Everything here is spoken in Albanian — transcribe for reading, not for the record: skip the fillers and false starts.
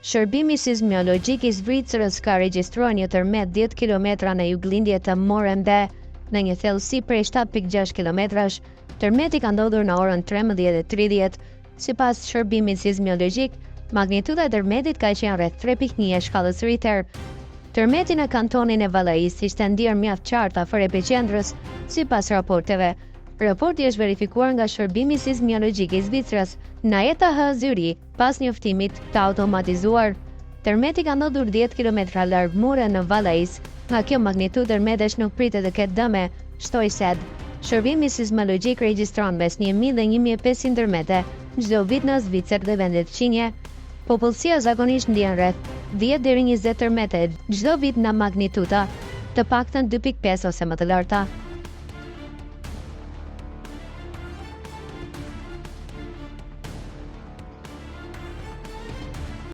Shërbimi sismologjik i Zvicrës ka regjistruar një tërmet 10 km në juglindje të Morende, në një thellësi prej 7.6 km. Tërmeti ka ndodhur në orën 13:30. Sipas shërbimit sismologjik, magnituda e tërmetit ka qenë rreth 3.1 e shkallës Richter. Tërmeti në kantonin e Vallais ishte ndier mjaft qartë afër epiqendrës, sipas raporteve. Raporti është verifikuar nga shërbimi sismologjik i Zvicrës në ETH Züri pas njoftimit të automatizuar. Tërmeti ka ndodhur 10 km larg Mure në Vallais. Nga kjo magnitudë tërmetesh nuk pritet të ketë dëme, shtoi SED. Shërbimi sismologjik regjistron mes 1000 dhe 1500 tërmete çdo vit në Zvicër dhe vendet fqinje. Popullsia zakonisht ndjen rreth 10 deri 20 tërmete çdo vit në magnituda të paktën 2.5 ose më të larta.